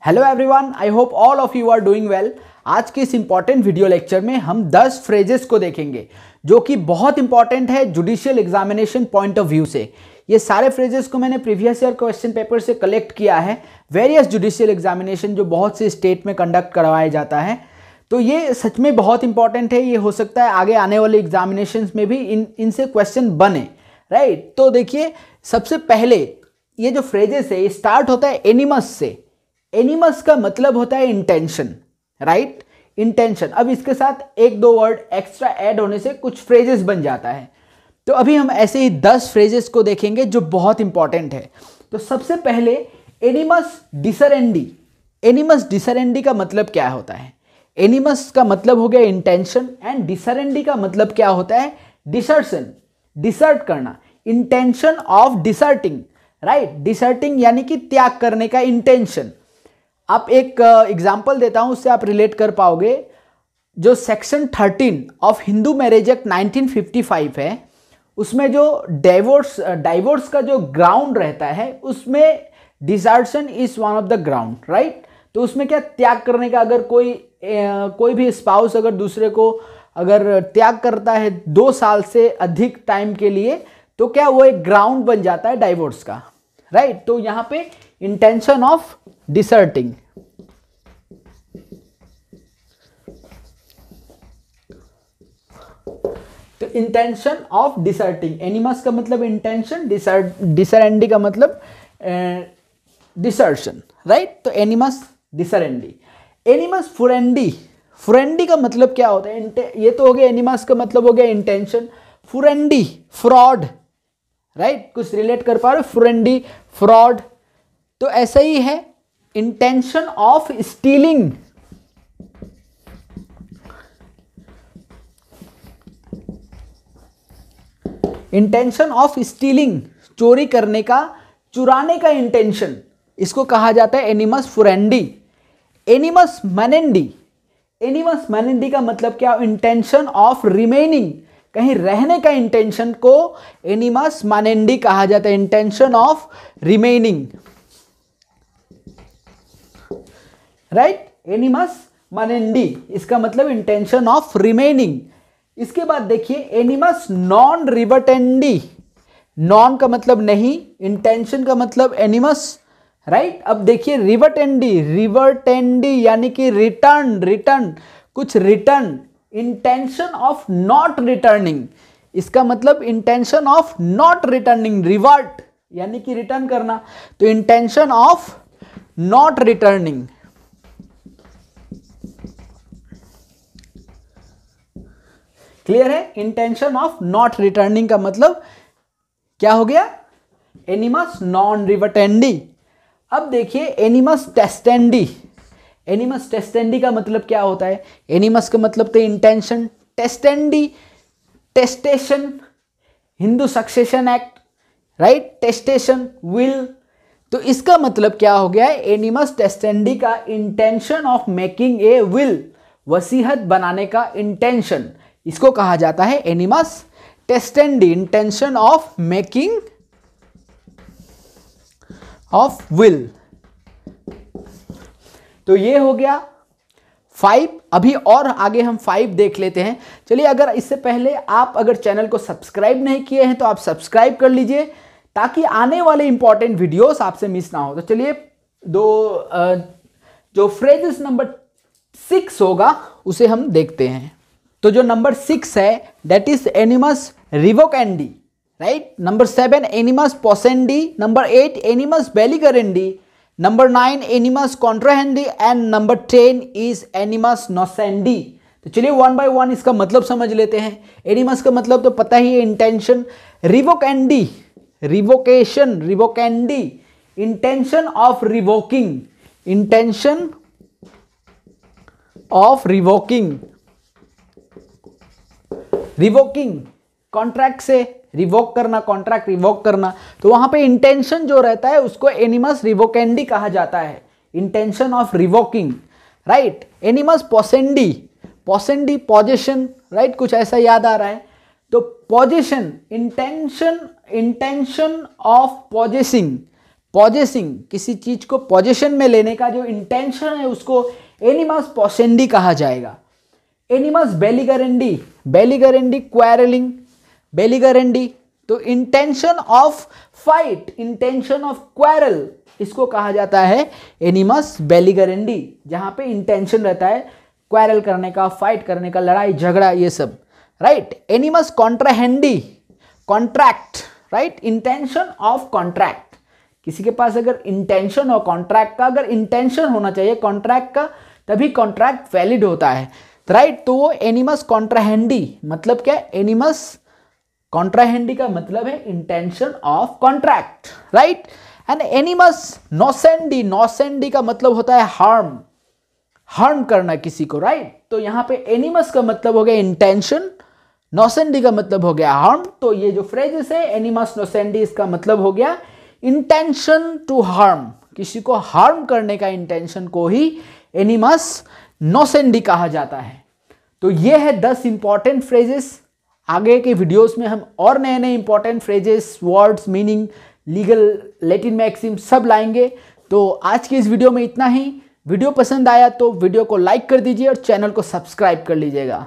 Hello everyone, I hope all of you are doing well. आज के इस important video lecture में हम 10 फ्रेजेस को देखेंगे जो कि बहुत इंपॉर्टेंट है judicial examination point of view से। ये सारे फ्रेजेस को मैंने प्रीवियस ईयर क्वेश्चन पेपर से कलेक्ट किया है, वेरियस जुडिशियल एग्जामिनेशन जो बहुत से स्टेट में कंडक्ट करवाया जाता है। तो ये सच में बहुत इंपॉर्टेंट है। ये हो सकता है आगे आने वाले एग्जामिनेशन में भी इनसे क्वेश्चन बने, राइट। तो देखिए, सबसे पहले ये जो फ्रेजेस है ये स्टार्ट होता है एनिमस से। एनिमस का मतलब होता है इंटेंशन, राइट, इंटेंशन। अब इसके साथ एक दो वर्ड एक्स्ट्रा ऐड होने से कुछ फ्रेजेस बन जाता है। तो अभी हम ऐसे ही 10 फ्रेजेस को देखेंगे जो बहुत इंपॉर्टेंट है। तो सबसे पहले एनिमस डिसरेंडी। एनिमस डिसरेंडी का मतलब क्या होता है? एनिमस का मतलब हो गया इंटेंशन एंड डिसरेंडी का मतलब क्या होता है? डिसर्शन, डिसर्ट करना, इंटेंशन ऑफ डिसर्टिंग, राइट। डिसर्टिंग यानी कि त्याग करने का इंटेंशन। आप एक एग्जाम्पल देता हूं, उससे आप रिलेट कर पाओगे। जो section 13 of Hindu marriage act 1955 है, उसमें जो डाइवोर्स का जो ग्राउंड रहता है उसमें desertion is one of the ground, right. तो उसमें क्या, त्याग करने का, अगर कोई भी स्पाउस अगर दूसरे को अगर त्याग करता है 2 साल से अधिक टाइम के लिए, तो क्या वो एक ग्राउंड बन जाता है डाइवोर्स का, राइट। तो यहां पे इंटेंशन ऑफ डिसर्टिंग, तो इंटेंशन ऑफ डिसर्टिंग, एनिमस का मतलब इंटेंशन, डिसरेंडी का मतलब डिसर्शन, राइट। तो एनिमस डिसरेंडी। एनिमस फुरेंडी, फुरेंडी का मतलब क्या होता है? ये तो हो गया, एनिमस का मतलब हो गया इंटेंशन। फुरेंडी फ्रॉड, राइट, कुछ रिलेट कर पा रहे हो? फुरेंडी फ्रॉड। तो ऐसा ही है intention of stealing. Intention of stealing, चोरी करने का, चुराने का इंटेंशन, इसको कहा जाता है एनिमस फुरेंडी। एनिमस मैनेंडी, एनिमस मैनेंडी का मतलब क्या? इंटेंशन ऑफ रिमेनिंग, कहीं रहने का इंटेंशन को एनिमस मैनेंडी कहा जाता है, intention of remaining, right. Animus manendi, इसका मतलब इंटेंशन ऑफ रिमेनिंग। इसके बाद देखिए एनिमस नॉन रिवर्टेंडी। नॉन का मतलब नहीं, इंटेंशन का मतलब एनिमस, राइट। अब देखिए रिवर्टेंडी, रिवर्टेंडी यानी कि रिटर्न, रिटर्न, कुछ return, intention of not returning, इसका मतलब intention of not returning, revert यानी कि रिटर्न करना, तो intention of not returning. Clear है? इंटेंशन ऑफ नॉट रिटर्निंग का मतलब क्या हो गया? Animus non revertendi. अब देखिए एनिमस टेस्टेंडी। एनिमस टेस्टेंडी का मतलब क्या होता है? एनिमस का मतलब तो intention, testandi testation, Hindu succession act, right, testation will. तो इसका मतलब क्या हो गया है? एनिमस टेस्टेंडी का intention of making a will, वसीयत बनाने का इंटेंशन, इसको कहा जाता है animus testandi, intention of making of will. तो ये हो गया 5। अभी और आगे हम 5 देख लेते हैं। चलिए, अगर इससे पहले आप अगर चैनल को सब्सक्राइब नहीं किए हैं तो आप सब्सक्राइब कर लीजिए ताकि आने वाले इंपॉर्टेंट वीडियोस आपसे मिस ना हो। तो चलिए, जो फ्रेजेस नंबर 6 होगा उसे हम देखते हैं। तो जो नंबर 6 है that is animus revocandi, right. Number 7 animus posendi, number 8 animus belligerendi, number 9 animus contrahendi and number 10 is animus nocendi. तो चलिए 1 बाय 1 इसका मतलब समझ लेते हैं। एनिमस का मतलब तो पता ही है, intention. Revocandi, revocation, revocandi, intention of revoking, intention of revoking, revoking, contract से रिवोक करना, कॉन्ट्रैक्ट रिवोक करना। तो वहां पे इंटेंशन जो रहता है उसको एनिमस रिवोकेंडी कहा जाता है, intention of revoking, right. Animus posendi, posendi possession, right, कुछ ऐसा याद आ रहा है। तो possession, intention, intention of possessing, possessing, किसी चीज को पोजेशन में लेने का जो इंटेंशन है उसको एनिमस पोसेंडी कहा जाएगा। एनिमस बेलिगरेंडी, बेलिगरेंडी क्वारलिंग, बेलिगरेंडी तो intention of fight, intention of quarrel, इसको कहा जाता है एनिमस बेलिगरेंडी, जहां पे इंटेंशन रहता है क्वारल करने का, फाइट करने का, लड़ाई झगड़ा ये सब, right. Animus contrahendi, contract, right, intention of contract, किसी के पास अगर इंटेंशन और कॉन्ट्रैक्ट का, अगर इंटेंशन होना चाहिए कॉन्ट्रैक्ट का तभी कॉन्ट्रैक्ट वैलिड होता है, राइट। तो वो एनिमस कॉन्ट्राहेंडी मतलब क्या, एनिमस कॉन्ट्राहेंडी का मतलब है intention of contract, right. And animus nocendi, nocendi का मतलब होता है हार्म, हार्म करना किसी को, राइट। तो यहां पे एनिमस का मतलब हो गया इंटेंशन, नोसेंडी का मतलब हो गया हार्म। तो ये जो फ्रेजेस है एनिमस नोसेंडी, इसका मतलब हो गया इंटेंशन टू हार्म, किसी को हार्म करने का इंटेंशन को ही एनिमस नोसेंडी कहा जाता है। तो ये है 10 इंपॉर्टेंट फ्रेजेस। आगे के वीडियोस में हम और नए नए important phrases, words, meaning, legal, Latin maxim सब लाएंगे। तो आज की इस वीडियो में इतना ही। वीडियो पसंद आया तो वीडियो को लाइक कर दीजिए और चैनल को सब्सक्राइब कर लीजिएगा।